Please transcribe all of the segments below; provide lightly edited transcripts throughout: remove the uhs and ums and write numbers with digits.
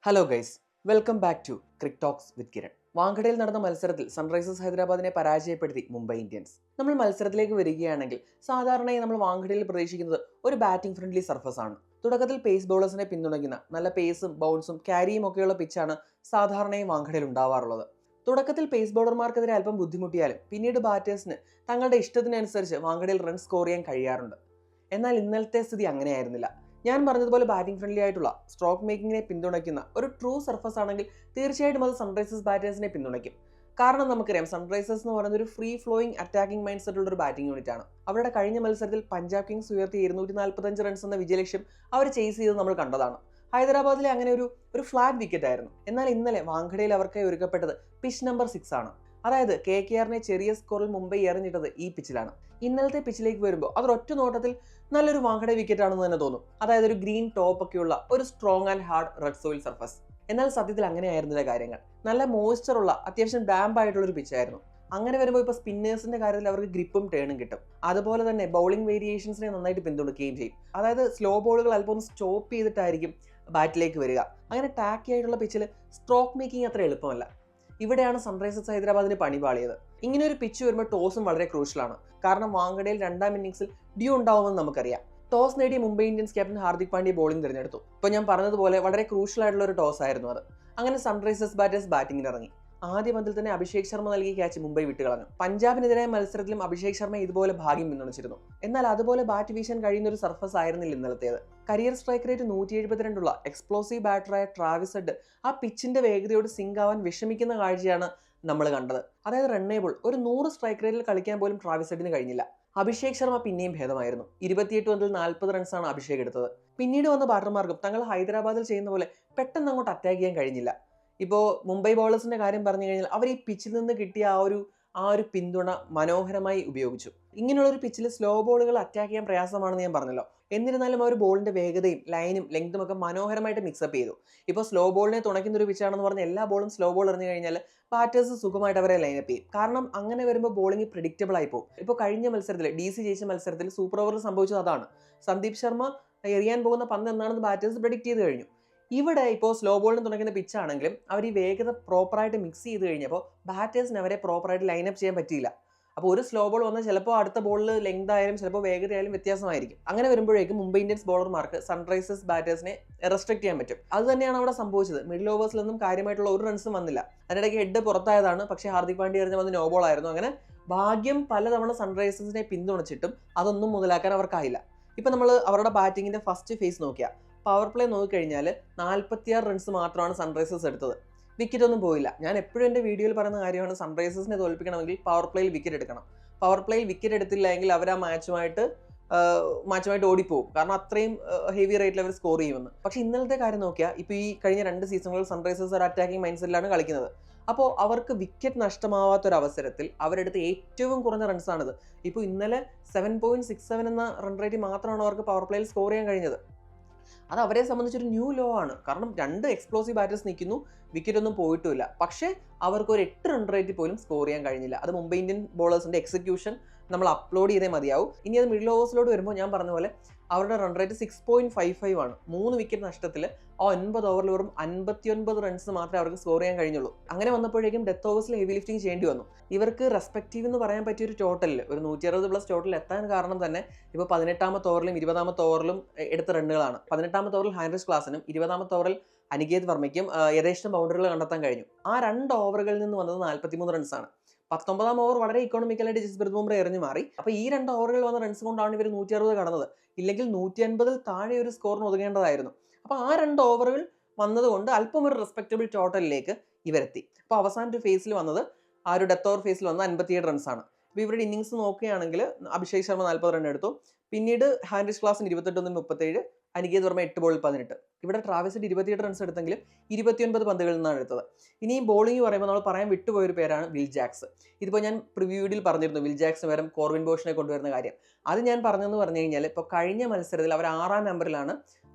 Hello guys, welcome back to cric talks with Kiran. വാങ്കഡയിൽ നടന്ന മത്സരത്തിൽ സൺറൈസേഴ്സ് ഹൈദരാബാദിനെ പരാജയപ്പെടുത്തി മുംബൈ ഇന്ത്യൻസ്. നമ്മൾ മത്സരത്തിലേക്ക് വരികയാണെങ്കിൽ സാധാരണയായി നമ്മൾ വാങ്കഡയിൽ പ്രതീക്ഷിക്കുന്നത് ഒരു ബാറ്റിംഗ് ഫ്രണ്ട്ലി സർഫസ് ആണ്. തുടക്കത്തിൽ പേസ് ബൗളേഴ്സിനെ പിന്തുണയ്ക്കുന്ന നല്ല പേസും ബൗൺസും ക്യാരിയും ഒക്കെയുള്ള പിച്ചാണ് സാധാരണയായി വാങ്കഡയിൽ ഉണ്ടാവാറുള്ളത്. തുടക്കത്തിൽ പേസ് ബൗളർമാർക്കെതിരെ അല്പം ബുദ്ധിമുട്ടിയാലും പിന്നീട് ബാറ്റേഴ്സിന് തങ്ങളുടെ ഇഷ്ടത്തിനനുസരിച്ച് വാങ്കഡയിൽ റൺ സ്കോർ ചെയ്യാൻ കഴിയാറുണ്ട്. എന്നാൽ ഇന്നലത്തെ സ്ഥിതി അങ്ങനെയായിരുന്നില്ല. ഞാൻ പറഞ്ഞതുപോലെ ബാറ്റിംഗ് ഫ്രണ്ട്ലി ആയിട്ടുള്ള സ്ട്രോക്ക് മേക്കിങ്ങിനെ പിന്തുണയ്ക്കുന്ന ഒരു ട്രൂ സർഫസ് ആണെങ്കിൽ തീർച്ചയായിട്ടും അത് സൺറൈസേഴ്സ് ബാറ്റേഴ്സിനെ പിന്തുണയ്ക്കും. കാരണം നമുക്കറിയാം, സൺറൈസേഴ്സ് എന്ന് പറയുന്നത് ഒരു free flowing attacking mind set ഉള്ള ഒരു ബാറ്റിംഗ് യൂണിറ്റ് ആണ്. അവരുടെ കഴിഞ്ഞ മത്സരത്തിൽ പഞ്ചാബ് കിങ്സ് ഉയർത്തി 245 റൺസ് എന്ന വിജയലക്ഷ്യം അവർ ചേസ് ചെയ്ത് നമ്മൾ കണ്ടതാണ്. ഹൈദരാബാദിലെ അങ്ങനെ ഒരു ഫ്ലാറ്റ് വിക്കറ്റ് ആയിരുന്നു. എന്നാൽ ഇന്നലെ വാങ്കഡയിൽ അവർക്കായി ഒരുക്കപ്പെട്ടത് പിച്ച് നമ്പർ 6 ആണ്. അതായത് KKRനെ ചെറിയ സ്കോറിൽ മുംബൈ എറിഞ്ഞിട്ടത് ഈ പിച്ചിലാണ്. ഇന്നലത്തെ പിച്ചിലേക്ക് വരുമ്പോൾ അതൊരൊറ്റ നോട്ടത്തിൽ നല്ലൊരു വാങ്കഡ വിക്കറ്റ് ആണെന്ന് തന്നെ തോന്നും. അതായത് ഒരു ഗ്രീൻ ടോപ്പ് ഒക്കെയുള്ള ഒരു strong and hard red soil surface. എന്നാൽ സത്യത്തിൽ അങ്ങനെയായിരുന്നില്ല കാര്യങ്ങൾ. നല്ല മോയ്സ്ചർ ഉള്ള അത്യാവശ്യം ഡാമ്പ് ആയിട്ടുള്ള ഒരു പിച്ചായിരുന്നു. അങ്ങനെ വരുമ്പോൾ ഇപ്പോൾ സ്പിന്നേഴ്സിന്റെ കാര്യത്തിൽ അവർക്ക് ഗ്രിപ്പും ടേണും കിട്ടും. അതുപോലെ തന്നെ ബൗളിംഗ് വേരിയേഷൻസിനെ നന്നായിട്ട് പിന്തുണയ്ക്കുകയും ചെയ്യും. അതായത് സ്ലോ ബോളുകൾ അല്പം ഒന്ന് സ്റ്റോപ്പ് ചെയ്തിട്ടായിരിക്കും ബാറ്റിലേക്ക് വരിക. അങ്ങനെ ടാക്കി ആയിട്ടുള്ള പിച്ചിൽ സ്ട്രോക്ക് മേക്കിംഗ് അത്ര എളുപ്പമല്ല. ഇവിടെയാണ് സൺറൈസേഴ്സ് ഹൈദരാബാദിന് പണിപാളിയത്. ഇങ്ങനെ ഒരു പിച്ച് വരുമ്പോൾ ടോസും വളരെ ക്രൂഷ്യലാണ്. കാരണം വാങ്കഡയിൽ രണ്ടാം ഇന്നിംഗ്സിൽ ഡ്യൂ ഉണ്ടാവുമെന്ന് നമുക്കറിയാം. ടോസ് നേടിയ Mumbai Indians captain Hardik Pandya bowling തിരഞ്ഞെടുത്തു. ഇപ്പോൾ ഞാൻ പറഞ്ഞതുപോലെ വളരെ ക്രൂഷ്യൽ ആയിട്ടുള്ള ഒരു ടോസ് ആയിരുന്നു അത്. അങ്ങനെ സൺറൈസേഴ്സ് ബാറ്റേഴ്സ് ബാറ്റിംഗിന് ഇറങ്ങി. ആദ്യ പന്തിൽ തന്നെ അഭിഷേക് ശർമ്മ നൽകിയ ക്യാച്ച് മുംബൈ വിട്ടുകളഞ്ഞു. പഞ്ചാബിനെതിരായ മത്സരത്തിലും അഭിഷേക് ശർമ്മ ഇതുപോലെ ഭാഗ്യം പിന്തുണച്ചിരുന്നു. എന്നാൽ അതുപോലെ ബാറ്റ് വീശാൻ കഴിയുന്ന ഒരു സർഫസ് ആയിരുന്നില്ല ഇന്നലത്തേത്. കരിയർ സ്ട്രൈക്ക് റേറ്റ് 172 ഉള്ള എക്സ്പ്ലോസീവ് ബാറ്ററായ ട്രാവിസ് ഹെഡ് ആ പിച്ചിന്റെ വേഗതയോട് സിങ്ക് ആവാൻ വിഷമിക്കുന്ന കാഴ്ചയാണ് നമ്മൾ കണ്ടത്. അതായത് റണ്ണേബിൾ ഒരു 100 സ്ട്രൈക്ക് റേറ്റിൽ കളിക്കാൻ പോലും ട്രാവിസ് ഹെഡിന് കഴിഞ്ഞില്ല. അഭിഷേക് ശർമ്മ പിന്നെയും ഭേദമായിരുന്നു. 28 പന്തിൽ 40 റൺസാണ് അഭിഷേക് എടുത്തത്. പിന്നീട് വന്ന ബാറ്റർമാർക്കും തങ്ങൾ ഹൈദരാബാദിൽ ചെയ്യുന്ന പോലെ പെട്ടെന്ന് അങ്ങോട്ട് അറ്റാക്ക് ചെയ്യാൻ കഴിഞ്ഞില്ല. ഇപ്പോൾ മുംബൈ ബോളേഴ്സിന്റെ കാര്യം പറഞ്ഞു കഴിഞ്ഞാൽ അവർ ഈ പിച്ചിൽ നിന്ന് കിട്ടിയ ആ ഒരു പിന്തുണ മനോഹരമായി ഉപയോഗിച്ചു. ഇങ്ങനെയുള്ളൊരു പിച്ചിൽ സ്ലോ ബോളുകൾ അറ്റാക്ക് ചെയ്യാൻ പ്രയാസമാണെന്ന് ഞാൻ പറഞ്ഞല്ലോ. എന്നിരുന്നാലും അവർ ബോളിന്റെ വേഗതയും ലൈനും ലെങ്തും ഒക്കെ മനോഹരമായിട്ട് മിക്സപ്പ് ചെയ്തു. ഇപ്പോൾ സ്ലോ ബോളിനെ തുണയ്ക്കുന്ന ഒരു പിച്ചാണെന്ന് പറഞ്ഞ് എല്ലാ ബോളും സ്ലോ ബോൾ എറിഞ്ഞു കഴിഞ്ഞാൽ ബാറ്റേഴ്സ് സുഖമായിട്ട് അവരെ ലൈനപ്പ് ചെയ്യും. കാരണം അങ്ങനെ വരുമ്പോൾ ബോളിംഗ് പ്രെഡിക്റ്റബിൾ ആയി പോകും. ഇപ്പോൾ കഴിഞ്ഞ മത്സരത്തിൽ DC ജയിച്ച മത്സരത്തിൽ സൂപ്പർ ഓവറിൽ സംഭവിച്ചത് അതാണ്. സന്ദീപ് ശർമ്മ എറിയാൻ പോകുന്ന പന്ത് എന്താണെന്ന് ബാറ്റേഴ്സ് പ്രെഡിക്റ്റ് ചെയ്ത് കഴിഞ്ഞു. ഇവിടെ ഇപ്പോൾ സ്ലോ ബോളിന് തുടങ്ങുന്ന പിച്ചാണെങ്കിലും അവർ ഈ വേഗത പ്രോപ്പറായിട്ട് മിക്സ് ചെയ്ത് കഴിഞ്ഞപ്പോൾ ബാറ്റേഴ്സിന് അവരെ പ്രോപ്പറായിട്ട് ലൈനപ്പ് ചെയ്യാൻ പറ്റിയില്ല. അപ്പോൾ ഒരു സ്ലോ ബോൾ വന്നാൽ ചിലപ്പോൾ അടുത്ത ബോളിൽ ലെങ്ത് ആയാലും ചിലപ്പോൾ വേഗതയായാലും വ്യത്യാസമായിരിക്കും. അങ്ങനെ വരുമ്പോഴേക്കും മുംബൈ ഇന്ത്യൻസ് ബോളർമാർക്ക് സൺറൈസേഴ്സ് ബാറ്റേഴ്സിനെ റെസ്ട്രിക്ട് ചെയ്യാൻ പറ്റും. അത് തന്നെയാണ് അവിടെ സംഭവിച്ചത്. മിഡിൽ ഓവേഴ്സിലൊന്നും കാര്യമായിട്ടുള്ള ഒരു റൺസും വന്നില്ല. അതിനിടയ്ക്ക് ഹെഡ് പുറത്തായതാണ്. പക്ഷേ ഹാർദിക് പാണ്ഡ്യ എറിഞ്ഞ വന്ന് നോ ബോൾ ആയിരുന്നു. അങ്ങനെ ഭാഗ്യം പലതവണ സൺറൈസേഴ്സിനെ പിന്തുണച്ചിട്ടും അതൊന്നും മുതലാക്കാൻ അവർക്കായില്ല. ഇപ്പം നമ്മൾ അവരുടെ ബാറ്റിങ്ങിന്റെ ഫസ്റ്റ് ഫേസ് നോക്കിയാൽ പവർ പ്ലേ നോക്കിക്കഴിഞ്ഞാൽ 46 റൺസ് മാത്രമാണ് സൺറൈസേഴ്സ് എടുത്തത്. വിക്കറ്റ് ഒന്നും പോയില്ല. ഞാൻ എപ്പോഴും എൻ്റെ വീഡിയോയിൽ പറയുന്ന കാര്യമാണ്, സൺറൈസേഴ്സിനെ തോൽപ്പിക്കണമെങ്കിൽ പവർ പ്ലേയിൽ വിക്കറ്റ് എടുക്കണം. പവർ പ്ലേയിൽ വിക്കറ്റ് എടുത്തില്ല എങ്കിൽ അവർ ആ മാച്ചുമായിട്ട് ഓടിപ്പോകും. കാരണം അത്രയും ഹെവി റേറ്റിൽ അവർ സ്കോർ ചെയ്യുമെന്ന്. പക്ഷേ ഇന്നലത്തെ കാര്യം നോക്കിയാൽ ഇപ്പോൾ ഈ കഴിഞ്ഞ 2 സീസണുകളിൽ സൺറൈസേഴ്സ് ഒരു അറ്റാക്കിംഗ് മൈൻഡ് സെറ്റിലാണ് കളിക്കുന്നത്. അപ്പോൾ അവർക്ക് വിക്കറ്റ് നഷ്ടമാവാത്തൊരവസരത്തിൽ അവരെടുത്ത് ഏറ്റവും കുറഞ്ഞ റൺസാണിത്. ഇപ്പോൾ ഇന്നലെ 7.67 എന്ന റൺ റേറ്റ് മാത്രമാണ് അവർക്ക് പവർ പ്ലേയിൽ സ്കോർ ചെയ്യാൻ കഴിഞ്ഞത്. അത് അവരെ സംബന്ധിച്ചൊരു ന്യൂ ലോ ആണ്. കാരണം 2 എക്സ്പ്ലോസീവ് ബാറ്റേഴ്സ് നിൽക്കുന്നു, വിക്കറ്റ് ഒന്നും പോയിട്ടുമില്ല. പക്ഷേ അവർക്ക് ഒരു 8 റൺ റേറ്റ് പോലും സ്കോർ ചെയ്യാൻ കഴിഞ്ഞില്ല. അത് മുംബൈ ഇന്ത്യൻ ബോളേഴ്സിന്റെ എക്സിക്യൂഷൻ നമ്മൾ അപ്ലോഡ് ചെയ്തേ മതിയാവും. ഇനി അത് മിഡിൽ ഓവേഴ്സിലോട്ട് വരുമ്പോൾ ഞാൻ പറഞ്ഞ പോലെ അവരുടെ റൺ റേറ്റ് 6.55 ആണ്. 3 വിക്കറ്റ് നഷ്ടത്തിൽ ആ 9 ഓവറിൽ വെറും 59 റൺസ് മാത്രമേ അവർക്ക് സ്കോർ ചെയ്യാൻ കഴിഞ്ഞുള്ളൂ. അങ്ങനെ വന്നപ്പോഴേക്കും ഡെത്ത് ഓവേഴ്സിൽ ഹെവി ലിഫ്റ്റിംഗ് ചെയ്യേണ്ടി വന്നു. ഇവർക്ക് റെസ്പെക്റ്റീവ് എന്ന് പറയാൻ പറ്റിയ ഒരു ടോട്ടലിൽ ഒരു 160+ ടോട്ടൽ എത്താൻ കാരണം തന്നെ ഇപ്പോൾ 18ാമത്തെ ഓവറിലും 20ാമത്തെ ഓവറിലും എടുത്ത റണ്ണുകളാണ്. 18ാമത്തെ ഓവറിൽ ഹൈൻറിച്ച് ക്ലാസിനും 20ാമത്തെ ഓവറിൽ അനികേത് വർമ്മയ്ക്കും യഥേഷ്ടം ബൗണ്ടറികൾ കണ്ടെത്താൻ കഴിഞ്ഞു. ആ 2 ഓവറുകളിൽ നിന്ന് വന്നത് 43 റൺസാണ്. 19ാം ഓവർ വളരെ ഇക്കോണമിക്കലായിട്ട് ജസ്പ്രീത് ബുംറ എറിഞ്ഞു മാറി. അപ്പോൾ ഈ 2 ഓവറുകൾ വന്ന റൺസ് കൊണ്ടാണ് ഇവർ 160 കടന്നത്. ഇല്ലെങ്കിൽ 150 താഴെ ഒരു സ്കോറിന് ഒതുങ്ങേണ്ടതായിരുന്നു. അപ്പോൾ ആ 2 ഓവറുകൾ വന്നതുകൊണ്ട് അല്പം ഒരു റെസ്പെക്റ്റബിൾ ടോട്ടലിലേക്ക് ഇവരെത്തി. അപ്പോൾ അവസാന ഒരു ഫേസിൽ വന്നത് ആ ഒരു ഡെത്ത് ഓവർ ഫേസിൽ വന്ന 57 റൺസാണ്. ഇപ്പോൾ ഇവരുടെ ഇന്നിങ്സ് നോക്കുകയാണെങ്കിൽ അഭിഷേക് ശർമ്മ 40 റൺ എടുത്തു. പിന്നീട് ഹാൻറിച്ച് ക്ലാസിന് 28-37, അനികേത് വർമ്മ 8 ബോളിൽ 18. ഇവിടെ ട്രാവിസ് ഹെഡ് 28 റൺസ് എടുത്തെങ്കിലും 29 പന്തുകളിൽ നിന്നാണ് എടുത്തത്. ഇനി ബോളിംഗ് പറയുമ്പോൾ നമ്മൾ പറയാൻ വിട്ടുപോയൊരു പേരാണ് വിൽ ജാക്സ്. ഇതിപ്പോൾ ഞാൻ പ്രിവ്യൂ വീഡിയോയിൽ പറഞ്ഞിരുന്നു വിൽ ജാക്സിന് പകരം കോർവിൻ ബോഷിനെ കൊണ്ടുവരുന്ന കാര്യം. അത് ഞാൻ പറഞ്ഞതെന്ന് പറഞ്ഞു കഴിഞ്ഞാൽ ഇപ്പോൾ കഴിഞ്ഞ മത്സരത്തിൽ അവർ 6ാം നമ്പറിലാണ്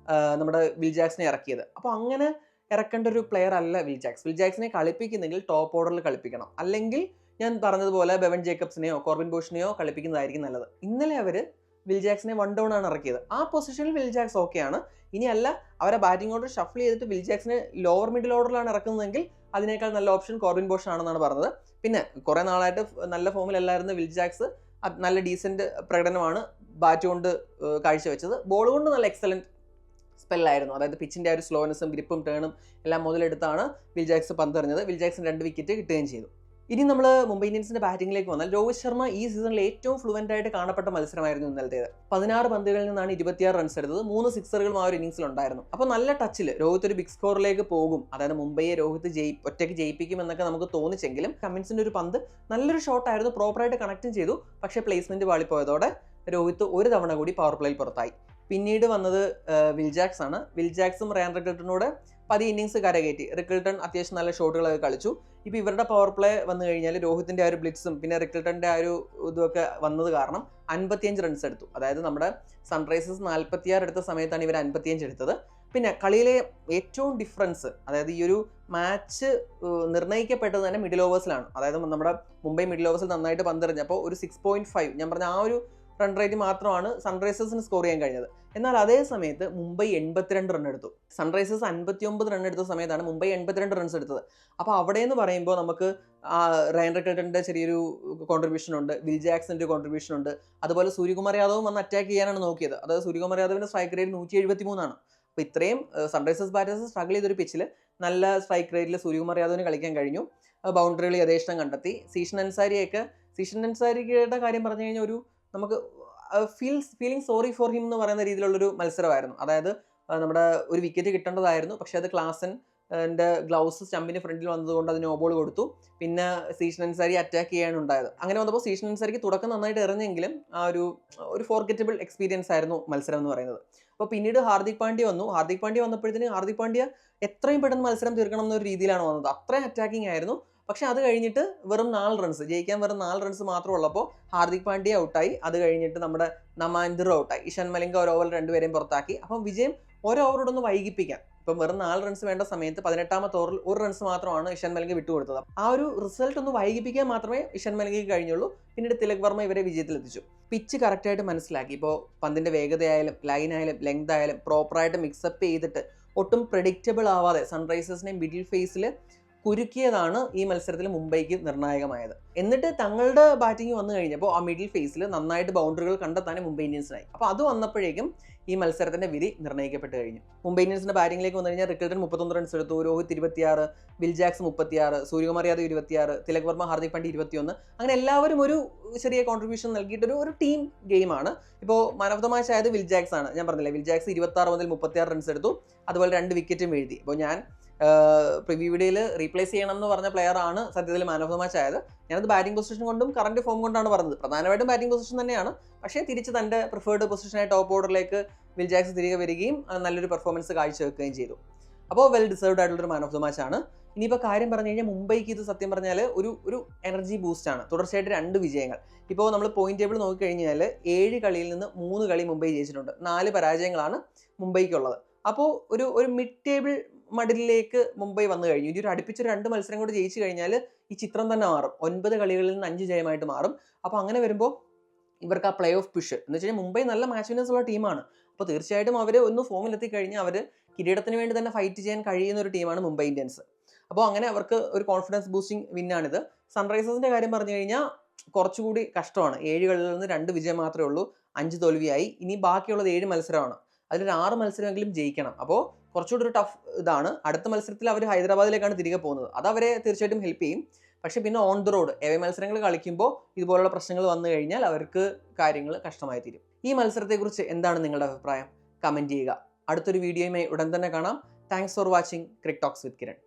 നമ്മുടെ വിൽ ജാക്സിനെ ഇറക്കിയത്. അപ്പോൾ അങ്ങനെ ഇറക്കേണ്ട ഒരു പ്ലെയർ അല്ല വിൽ ജാക്സ്. വിൽ ജാക്സിനെ കളിപ്പിക്കുന്നെങ്കിൽ ടോപ്പ് ഓർഡറിൽ കളിപ്പിക്കണം. അല്ലെങ്കിൽ ഞാൻ പറഞ്ഞതുപോലെ ബെവൻ ജേക്കബ്സിനെയോ കോർവിൻ ബോഷിനെയോ കളിപ്പിക്കുന്നതായിരിക്കും നല്ലത്. ഇന്നലെ അവർ വിൽ ജാക്സിനെ 1 ഡൗൺ ആണ് ഇറക്കിയത്. ആ പൊസിഷനിൽ വിൽ ജാക്സ് ഓക്കെയാണ്. ഇനിയല്ല അവരെ ബാറ്റിംഗ് ഓർഡർ ഷഫിൾ ചെയ്തിട്ട് വിൽ ജാക്സിനെ ലോവർ മിഡിൽ ഓർഡറിലാണ് ഇറക്കുന്നതെങ്കിൽ അതിനേക്കാൾ നല്ല ഓപ്ഷൻ കോർബിൻ ബോഷ് ആണെന്നാണ് പറഞ്ഞത്. പിന്നെ കുറേ നാളായിട്ട് നല്ല ഫോമിലല്ലായിരുന്നു വിൽ ജാക്സ്. നല്ല ഡീസൻറ്റ് പ്രകടനമാണ് ബാറ്റ് കൊണ്ട് കാഴ്ചവെച്ചത്. ബോൾ കൊണ്ട് നല്ല എക്സലൻറ്റ് സ്പെല്ലായിരുന്നു. അതായത് പിച്ചിൻ്റെ ആ ഒരു സ്ലോനെസ്സും ഗ്രിപ്പും ടേണും എല്ലാം മുതലെടുത്താണ് വിൽ ജാക്സ് പന്തെറിഞ്ഞത്. വിൽ ജാക്സിന് 2 വിക്കറ്റ് കിട്ടുകയും ചെയ്തു. ഇനി നമ്മൾ മുംബൈ ഇന്ത്യൻസിന്റെ ബാറ്റിംഗിലേക്ക് വന്നാൽ രോഹിത് ശർമ്മ ഈ സീസണിൽ ഏറ്റവും ഫ്ലുവൻ്റ് ആയിട്ട് കാണപ്പെട്ട മത്സരമായിരുന്നു ഇന്നലത്തേത്. 16 പന്തുകളിൽ നിന്നാണ് 26 റൺസ് എടുത്തത്. 3 സിക്സറുകളും ആ ഒരു ഇന്നിംഗ്സിൽ ഉണ്ടായിരുന്നു. അപ്പോൾ നല്ല ടച്ചിൽ രോഹിത് ഒരു ബിഗ് സ്കോറിലേക്ക് പോകും, അതായത് മുംബൈയെ രോഹിത് ഒറ്റയ്ക്ക് ജയിപ്പിക്കും എന്നൊക്കെ നമുക്ക് തോന്നിച്ചെങ്കിലും കമ്മിൻസിന്റെ ഒരു പന്ത് നല്ലൊരു ഷോട്ടായിരുന്നു, പ്രോപ്പറായിട്ട് കണക്റ്റും ചെയ്തു. പക്ഷേ പ്ലേസ്മെന്റ് പാളിപ്പോയതോടെ രോഹിത് ഒരു തവണ കൂടി പവർ പ്ലേയിൽ പുറത്തായി. പിന്നീട് വന്നത് വിൽ ജാക്സ് ആണ്. വിൽ ജാക്സും റയാൻ റിക്കിൾട്ടനോട് 10 ഇന്നിംഗ്സ് കരകയറ്റി. റിക്കിൾട്ടൺ അത്യാവശ്യം നല്ല ഷോട്ടുകളൊക്കെ കളിച്ചു. ഇപ്പോൾ ഇവരുടെ പവർ പ്ലേ വന്നു കഴിഞ്ഞാൽ രോഹിത്തിൻ്റെ ആ ഒരു ബ്ലിറ്റ്സും പിന്നെ റിക്കിൾട്ടൻ്റെ ആ ഒരു ഇതൊക്കെ വന്നത് കാരണം 55 റൺസ് എടുത്തു. അതായത് നമ്മുടെ സൺറൈസേഴ്സ് 46 എടുത്ത സമയത്താണ് ഇവർ 55 എടുത്തത്. പിന്നെ കളിയിലെ ഏറ്റവും ഡിഫറൻസ്, അതായത് ഈ ഒരു മാച്ച് നിർണ്ണയിക്കപ്പെട്ടത് തന്നെ മിഡിൽ ഓവേഴ്സിലാണ്. അതായത് നമ്മുടെ മുംബൈ മിഡിൽ ഓവേഴ്സിൽ നന്നായിട്ട് പന്തെറിഞ്ഞപ്പോൾ ഒരു 6.5 ഞാൻ പറഞ്ഞ ആ ഒരു റൺ റേറ്റ് മാത്രമാണ് സൺറൈസേഴ്സിന് സ്കോർ ചെയ്യാൻ കഴിഞ്ഞത്. എന്നാൽ അതേ സമയത്ത് മുംബൈ 82 റൺ എടുത്തു. സൺറൈസേഴ്സ് 59 റൺ എടുത്ത സമയത്താണ് മുംബൈ 82 റൺസ് എടുത്തത്. അപ്പോൾ അവിടെ എന്ന് പറയുമ്പോൾ നമുക്ക് റയൻ റിക്കിൾട്ടൻ്റെ ചെറിയൊരു കോൺട്രിബ്യൂഷൻ ഉണ്ട്, വിൽ ജാക്സിൻ്റെ കോൺട്രിബ്യൂഷൻ ഉണ്ട്. അതുപോലെ സൂര്യകുമാർ യാദവും വന്ന് അറ്റാക്ക് ചെയ്യാനാണ് നോക്കിയത്. അതായത് സൂര്യകുമാർ യാദവിൻ്റെ സ്ട്രൈക്ക് റേറ്റ് 173 അപ്പോൾ ഇത്രയും സൺറൈസേഴ്സ് ബാറ്റേഴ്സ് സ്ട്രഗിൾ ചെയ്തൊരു പിച്ചിൽ നല്ല സ്ട്രൈക്ക് റേറ്റിൽ സൂര്യകുമാർ യാദവിന് കളിക്കാൻ കഴിഞ്ഞു. ബൗണ്ടറികൾ യഥേഷ്ടം കണ്ടെത്തി. സീഷൻ അൻസാരിയുടെ കാര്യം പറഞ്ഞു കഴിഞ്ഞാൽ ഒരു നമുക്ക് ഫീലിംഗ് സോറി ഫോർ ഹിം എന്ന് പറയുന്ന രീതിയിലുള്ളൊരു മത്സരമായിരുന്നു. അതായത് നമ്മുടെ ഒരു വിക്കറ്റ് കിട്ടേണ്ടതായിരുന്നു, പക്ഷേ അത് ക്ലാസൻ്റെ ഗ്ലൗസ് സ്റ്റമ്പിന് ഫ്രണ്ടിൽ വന്നതുകൊണ്ട് അതിന് നോ ബോൾ കൊടുത്തു. പിന്നെ സീഷൻ അൻസാരി അറ്റാക്ക് ചെയ്യാൻ ഉണ്ടായത്. അങ്ങനെ വന്നപ്പോൾ സീഷൻ അൻസാരിക്ക് തുടക്കം നന്നായിട്ട് എറിഞ്ഞെങ്കിലും ആ ഒരു ഫോർഗറ്റബിൾ എക്സ്പീരിയൻസ് ആയിരുന്നു മത്സരം എന്ന് പറയുന്നത്. അപ്പോൾ പിന്നീട് ഹാർദിക് പാണ്ഡ്യ വന്നപ്പോഴത്തേന് ഹാർദിക് പാണ്ഡ്യ എത്രയും പെട്ടെന്ന് മത്സരം തീർക്കണം എന്നൊരു രീതിയിലാണ് വന്നത്. അത്രയും അറ്റാക്കിംഗ് ആയിരുന്നു. പക്ഷെ അത് കഴിഞ്ഞിട്ട് വെറും 4 റൺസ് ജയിക്കാൻ വെറും 4 റൺസ് മാത്രം ഉള്ളപ്പോൾ ഹാർദിക് പാണ്ഡ്യ ഔട്ടായി. അത് കഴിഞ്ഞിട്ട് നമ്മുടെ നമാൻഡർ ഔട്ടായി. ഇഷാൻ മലിംഗ ഒരു ഓവറിൽ 2 പേരെയും പുറത്താക്കി. അപ്പം വിജയം ഒരു ഓവറോടൊന്ന് വൈകിപ്പിക്കാൻ, ഇപ്പം വെറും 4 റൺസ് വേണ്ട സമയത്ത് 18ാമത്തെ ഓവറിൽ 1 റൺസ് മാത്രമാണ് ഇഷാൻ മലിംഗ വിട്ടുകൊടുത്തത്. ആ ഒരു റിസൾട്ട് ഒന്ന് വൈകിപ്പിക്കാൻ മാത്രമേ ഇഷാൻ മലിംഗയ്ക്ക് കഴിഞ്ഞുള്ളൂ. പിന്നീട് തിലക് വർമ്മ ഇവരെ വിജയത്തിലെത്തിച്ചു. പിച്ച് കറക്റ്റായിട്ട് മനസ്സിലാക്കി. ഇപ്പോൾ പന്തിൻ്റെ വേഗതയായാലും ലൈനായാലും ലെങ്ത് ആയാലും പ്രോപ്പറായിട്ട് മിക്സപ്പ് ചെയ്തിട്ട് ഒട്ടും പ്രെഡിക്റ്റബിൾ ആവാതെ സൺറൈസേഴ്സിനെ മിഡിൽ ഫേസിൽ കുരുക്കിയതാണ് ഈ മത്സരത്തിൽ മുംബൈക്ക് നിർണായകമായത്. എന്നിട്ട് തങ്ങളുടെ ബാറ്റിംഗ് വന്നു കഴിഞ്ഞപ്പോൾ ആ മിഡിൽ ഫേസിൽ നന്നായിട്ട് ബൗണ്ടറികൾ കണ്ടെത്താനും മുംബൈ ഇന്ത്യൻസിനായി. അപ്പോൾ അത് വന്നപ്പോഴേക്കും ഈ മത്സരത്തിന്റെ വിധി നിർണ്ണയിക്കപ്പെട്ട് കഴിഞ്ഞു. മുംബൈ ഇന്ത്യൻസിന്റെ ബാറ്റിംഗിലേക്ക് വന്നു കഴിഞ്ഞാൽ റിക്കിൾട്ടൺ 31 റൺസ് എടുത്തു, രോഹിത് 26, വിൽ ജാക്സ് 36, സൂര്യകുമാർ യാദവ് 26, തിലക് വർമ്മ, ഹാർദിക് പാണ്ഡ്യ 21. അങ്ങനെ എല്ലാവരും ഒരു ചെറിയ കോൺട്രിബ്യൂഷൻ നൽകിയിട്ട് ഒരു ടീം ഗെയിമാണ്. ഇപ്പോൾ മാൻ ഓഫ് ദ മാച്ച് ആയത് വിൽ ജാക്സ് ആണ്. ഞാൻ പറഞ്ഞില്ലേ, വിൽ ജാക്സ് 26 മുതൽ 36 റൺസ് എടുത്തു. അതുപോലെ 2 വിക്കറ്റും വീഴ്ത്തി. അപ്പോൾ ഞാൻ പ്രിവ്യൂ വീഡിയോയിൽ റീപ്ലേസ് ചെയ്യണം എന്ന് പറഞ്ഞ പ്ലെയർ ആണ് സത്യത്തിൽ മാൻ ഓഫ് ദ മാച്ച് ആയത്. ഞാനത് ബാറ്റിംഗ് പൊസിഷൻ കൊണ്ടും കറന്റ് ഫോം കൊണ്ടാണ് പറഞ്ഞത്. പ്രധാനമായിട്ടും ബാറ്റിംഗ് പൊസിഷൻ തന്നെയാണ്. പക്ഷേ തിരിച്ച് തൻ്റെ പ്രിഫേർഡ് പൊസിഷനായ ടോപ്പ് ഓർഡറിലേക്ക് വിൽ ജാക്സ് തിരികെ വരികയും നല്ലൊരു പെർഫോമൻസ് കാഴ്ചവെക്കുകയും ചെയ്തു. അപ്പോൾ വെൽ ഡിസേർവ്ഡ് ആയിട്ടുള്ളൊരു മാൻ ഓഫ് ദ മാച്ച് ആണ്. ഇനിയിപ്പോൾ കാര്യം പറഞ്ഞു കഴിഞ്ഞാൽ മുംബൈക്ക് ഇത് സത്യം പറഞ്ഞാൽ ഒരു എനർജി ബൂസ്റ്റാണ്. തുടർച്ചയായിട്ട് 2 വിജയങ്ങൾ. ഇപ്പോൾ നമ്മൾ പോയിന്റ് ടേബിൾ നോക്കിക്കഴിഞ്ഞാൽ 7 കളിയിൽ നിന്ന് 3 കളി മുംബൈ ജയിച്ചിട്ടുണ്ട്. 4 പരാജയങ്ങളാണ് മുംബൈക്കുള്ളത്. അപ്പോൾ ഒരു മിഡ് ടേബിൾ മഡിലേക്ക് മുംബൈ വന്നു കഴിഞ്ഞു. ഇനി ഒരു അടുപ്പിച്ചൊരു 2 മത്സരം കൂടെ ജയിച്ചു കഴിഞ്ഞാൽ ഈ ചിത്രം തന്നെ മാറും. 9 കളികളിൽ നിന്ന് 5 ജയമായിട്ട് മാറും. അപ്പോൾ അങ്ങനെ വരുമ്പോൾ ഇവർക്ക് ആ പ്ലേ ഓഫ് പുഷ് എന്ന് വെച്ച് കഴിഞ്ഞാൽ മുംബൈ നല്ല മാച്ച് വിന്നേഴ്സ് ഉള്ള ടീമാണ്. അപ്പോൾ തീർച്ചയായിട്ടും അവർ ഒന്ന് ഫോമിലെത്തി കഴിഞ്ഞാൽ അവർ കിരീടത്തിന് വേണ്ടി തന്നെ ഫൈറ്റ് ചെയ്യാൻ കഴിയുന്ന ഒരു ടീമാണ് മുംബൈ ഇന്ത്യൻസ്. അപ്പോൾ അങ്ങനെ അവർക്ക് ഒരു കോൺഫിഡൻസ് ബൂസ്റ്റിംഗ് വിന്നാണിത്. സൺറൈസേഴ്സിൻ്റെ കാര്യം പറഞ്ഞു കഴിഞ്ഞാൽ കുറച്ചുകൂടി കഷ്ടമാണ്. 7 കളിൽ നിന്ന് 2 വിജയം മാത്രമേ ഉള്ളൂ, 5 തോൽവിയായി. ഇനി ബാക്കിയുള്ളത് 7 മത്സരമാണ്. അതിലൊരു 6 മത്സരമെങ്കിലും ജയിക്കണം. അപ്പോൾ കുറച്ചുകൂടി ഒരു ടഫ് ഇതാണ്. അടുത്ത മത്സരത്തിൽ അവർ ഹൈദരാബാദിലേക്കാണ് തിരികെ പോകുന്നത്. അത് അവരെ തീർച്ചയായിട്ടും ഹെൽപ്പ് ചെയ്യും. പക്ഷേ പിന്നെ ഓൺ ദ റോഡ് എവേ മത്സരങ്ങൾ കളിക്കുമ്പോൾ ഇതുപോലുള്ള പ്രശ്നങ്ങൾ വന്നു കഴിഞ്ഞാൽ അവർക്ക് കാര്യങ്ങൾ കഷ്ടമായി തീരും. ഈ മത്സരത്തെക്കുറിച്ച് എന്താണ് നിങ്ങളുടെ അഭിപ്രായം? കമൻറ്റ് ചെയ്യുക. അടുത്തൊരു വീഡിയോയുമായി ഉടൻ തന്നെ കാണാം. Thanks for watching Crick Talks with Kiran.